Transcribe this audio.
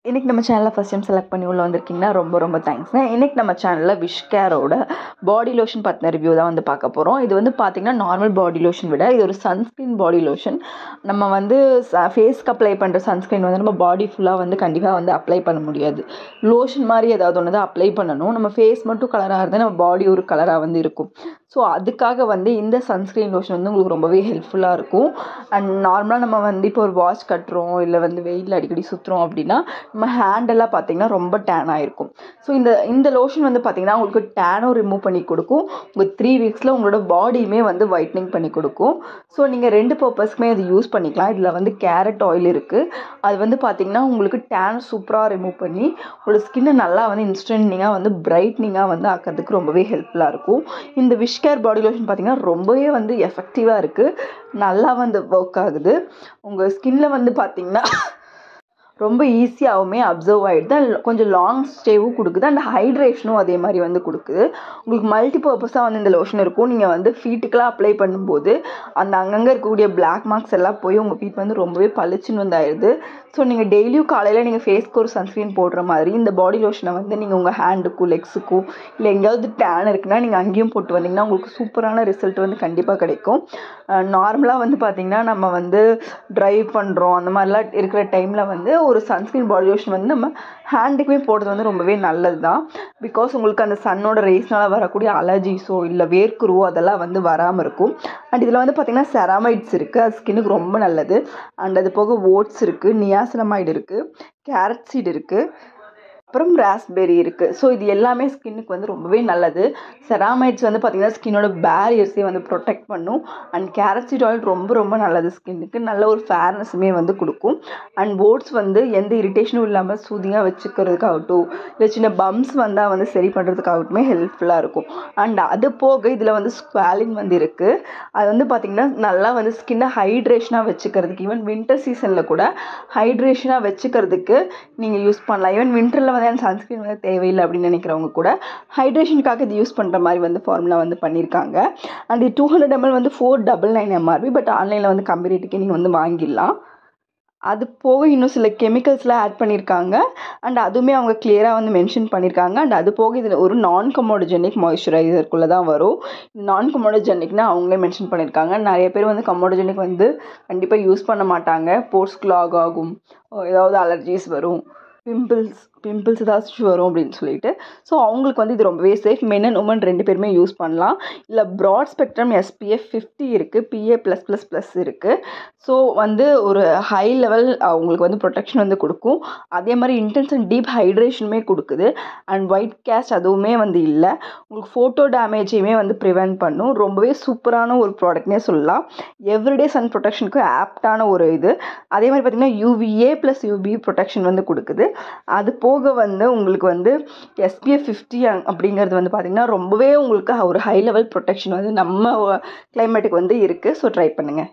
இன்றைக்கி நம்ம சேனலில் ஃபஸ்ட் டைம் செலக்ட் பண்ணி உள்ள வந்திருக்கீங்கன்னா ரொம்ப தேங்க்ஸ்ங்க. இன்றைக்கி நம்ம சேனலில் விஷ்கேரோட பாடி லோஷன் பற்றின ரிவ்யூ தான் வந்து பார்க்க போகிறோம். இது வந்து பார்த்திங்கன்னா நார்மல் பாடி லோஷன் விட இது ஒரு சன்ஸ்க்ரீன் பாடி லோஷன். நம்ம வந்து ஃபேஸ்க்கு அப்ளை பண்ணுற சன்ஸ்க்ரீன் வந்து நம்ம பாடி ஃபுல்லாக வந்து கண்டிப்பாக வந்து அப்ளை பண்ண முடியாது. லோஷன் மாதிரி ஏதாவது ஒன்று தான் அப்ளை பண்ணணும். நம்ம ஃபேஸ் மட்டும் கலராக இருந்தால் நம்ம பாடி ஒரு கலராக வந்து இருக்கும். ஸோ அதுக்காக வந்து இந்த சன்ஸ்க்ரீன் லோஷன் வந்து உங்களுக்கு ரொம்பவே ஹெல்ப்ஃபுல்லாக இருக்கும். அண்ட் நார்மலாக நம்ம வந்து இப்போ ஒரு வாட்ச் கட்டுறோம் இல்லை வந்து வெயிலில் அடிக்கடி சுற்றுறோம் அப்படின்னா நம்ம ஹேண்டெல்லாம் பார்த்திங்கன்னா ரொம்ப டேன் ஆகிருக்கும். ஸோ இந்த லோஷன் வந்து பார்த்திங்கன்னா உங்களுக்கு டேனும் ரிமூவ் பண்ணி கொடுக்கும். உங்கள் 3 வீக்ஸில் உங்களோட பாடியுமே வந்து ஒயிட்னிங் பண்ணி கொடுக்கும். ஸோ நீங்கள் 2 பர்பஸ்க்குமே இது யூஸ் பண்ணிக்கலாம். இதில் வந்து கேரட் ஆயில் இருக்குது. அது வந்து பார்த்திங்கன்னா உங்களுக்கு டேன் சூப்பராக ரிமூவ் பண்ணி உங்களோட ஸ்கின்னை நல்லா வந்து இன்ஸ்டன்டிங்காக வந்து பிரைட்னிங்காக வந்து ஆக்கிறதுக்கு ரொம்பவே ஹெல்ப்ஃபுல்லாக இருக்கும். இந்த விஷ்கேர் பாடி லோஷன் பார்த்திங்கன்னா ரொம்பவே வந்து எஃபெக்டிவாக இருக்குது. நல்லா வந்து ஒர்க் ஆகுது. உங்கள் ஸ்கின்னில் வந்து பார்த்திங்கன்னா ரொம்ப ஈஸியாகவுமே அப்சர்வ் ஆகிடுது. அண்ட் கொஞ்சம் லாங் ஸ்டேவும் கொடுக்குது. அண்ட் ஹைட்ரேஷனும் அதே மாதிரி வந்து கொடுக்குது. உங்களுக்கு மல்டி பர்பஸாக வந்து இந்த லோஷன் இருக்கும். நீங்கள் வந்து ஃபீட்டுக்கெலாம் அப்ளை பண்ணும்போது அந்த அங்கங்கே இருக்கக்கூடிய பிளாக் மார்க்ஸ் எல்லாம் போய் உங்கள் ஃபீட் வந்து ரொம்பவே பளிச்சுன்னு வந்து ஆயிடுது. ஸோ நீங்கள் டெய்லியும் காலையில் நீங்கள் ஃபேஸ்க்கு ஒரு சன்ஸ்க்ரீன் போடுற மாதிரி இந்த பாடி லோஷனை வந்து நீங்கள் உங்கள் ஹேண்டுக்கும் லெக்ஸுக்கும் இல்லை எங்கேயாவது டேன் இருக்குன்னா நீங்கள் அங்கேயும் போட்டு வந்தீங்கன்னா உங்களுக்கு சூப்பரான ரிசல்ட் வந்து கண்டிப்பாக கிடைக்கும். நார்மலாக வந்து பார்த்திங்கன்னா நம்ம வந்து ட்ரைவ் பண்ணுறோம் அந்த மாதிரிலாம் இருக்கிற டைமில் வந்து ஒரு சன்ஸ்க்ரீன் பாடி லோஷன் வந்து நம்ம ஹேண்டுக்குமே போடுறது வந்து ரொம்பவே நல்லது தான். பிகாஸ் உங்களுக்கு அந்த சன்னோட ரேஸ்னால் வரக்கூடிய அலர்ஜிஸோ இல்லை வேர்க்குருவோ அதெல்லாம் வந்து வராமல் இருக்கும். அண்ட் இதில் வந்து பார்த்திங்கன்னா செராமைட்ஸ் இருக்குது. அது ஸ்கின்னுக்கு ரொம்ப நல்லது. அண்ட் அது போக ஓட்ஸ் இருக்குது, நியாசினமைடு இருக்குது, கேரட் சீட் இருக்குது, அப்புறம் ராஸ்பெரி இருக்குது. ஸோ இது எல்லாமே ஸ்கின்னுக்கு வந்து ரொம்பவே நல்லது. செராமைட்ஸ் வந்து பார்த்திங்கன்னா ஸ்கின்னோட பேரியர்ஸே வந்து ப்ரொடெக்ட் பண்ணும். அண்ட் கேரட் சீட் ஆயில் ரொம்ப நல்லது ஸ்கின்னுக்கு. நல்ல ஒரு ஃபேர்னஸுமே வந்து கொடுக்கும். அண்ட் ஓட்ஸ் வந்து எந்த இரிட்டேஷனும் இல்லாமல் சூதிங்காக வச்சுக்கிறதுக்காகட்டும் இல்லை சின்ன பம்ப்ஸ் வந்தால் வந்து சரி பண்ணுறதுக்காகட்டுமே ஹெல்ப்ஃபுல்லாக இருக்கும். அண்ட் அது போக இதில் வந்து ஸ்குவாலின் வந்து இருக்குது. அது வந்து பார்த்திங்கன்னா நல்லா வந்து ஸ்கின்னை ஹைட்ரேஷனாக வச்சுக்கிறதுக்கு ஈவன் வின்டர் சீசனில் கூட ஹைட்ரேஷனாக வச்சுக்கிறதுக்கு நீங்கள் யூஸ் பண்ணலாம். ஈவன் வின்டரில் வந்து சன்ஸ்க்ரீன் வந்து தேவையில்லை அப்படின்னு நினைக்கிறவங்க கூட ஹைட்ரேஷனுக்காக இது யூஸ் பண்ணுற மாதிரி வந்து ஃபார்முலா வந்து பண்ணியிருக்காங்க. அண்ட் 200 ml வந்து 499 MRP. பட் ஆன்லைனில் வந்து கம்மி ரேட்டுக்கு நீங்கள் வந்து வாங்கிடலாம். அது போக இன்னும் சில கெமிக்கல்ஸ்லாம் ஆட் பண்ணியிருக்காங்க. அண்ட் அதுவுமே அவங்க கிளியராக வந்து மென்ஷன் பண்ணியிருக்காங்க. அண்ட் அது போக இதில் ஒரு நான் கமோடோஜெனிக் மாய்ஸ்சரைசருக்குள்ளே தான் வரும். நான் கமோடோஜெனிக்னா அவங்களே மென்ஷன் பண்ணியிருக்காங்க. நிறைய பேர் வந்து கமோடோஜெனிக் வந்து கண்டிப்பாக யூஸ் பண்ண மாட்டாங்க. போர்ஸ் கிளாக் ஆகும், ஏதாவது அலர்ஜிஸ் வரும், பிம்பிள்ஸ் ஏதாச்சும் வரும் அப்படின்னு சொல்லிட்டு. ஸோ அவங்களுக்கு வந்து இது ரொம்பவே சேஃப். மென் அண்ட் உமன் 2 பேருமே யூஸ் பண்ணலாம். இல்லை ப்ராட் ஸ்பெக்ட்ரம் SPF 50 இருக்குது, PA+++ இருக்குது. ஸோ வந்து ஒரு ஹை லெவல் அவங்களுக்கு வந்து ப்ரொடெக்ஷன் வந்து கொடுக்கும். அதே மாதிரி இன்டென்ஸ் அண்ட் டீப் ஹைட்ரேஷனுமே கொடுக்குது. அண்ட் ஒயிட் கேஸ்ட் அதுவுமே வந்து இல்லை. உங்களுக்கு ஃபோட்டோ டேமேஜையுமே வந்து ப்ரிவென்ட் பண்ணும். ரொம்பவே சூப்பரான ஒரு ப்ராடக்ட்னே சொல்லலாம். எவ்ரிடே சன் ப்ரொடெக்ஷனுக்கு ஆப்டான ஒரு இது. அதே மாதிரி பார்த்திங்கன்னா UVA+UV ப்ரொடெக்ஷன் வந்து கொடுக்குது. அது போக வந்து உங்களுக்கு வந்து SPF 50 அப்படிங்கிறது வந்து பார்த்திங்கன்னா ரொம்பவே உங்களுக்கு ஒரு ஹை லெவல் ப்ரொடெக்ஷன் வந்து நம்ம கிளைமேட்டுக்கு வந்து இருக்குது. ஸோ ட்ரை பண்ணுங்கள்.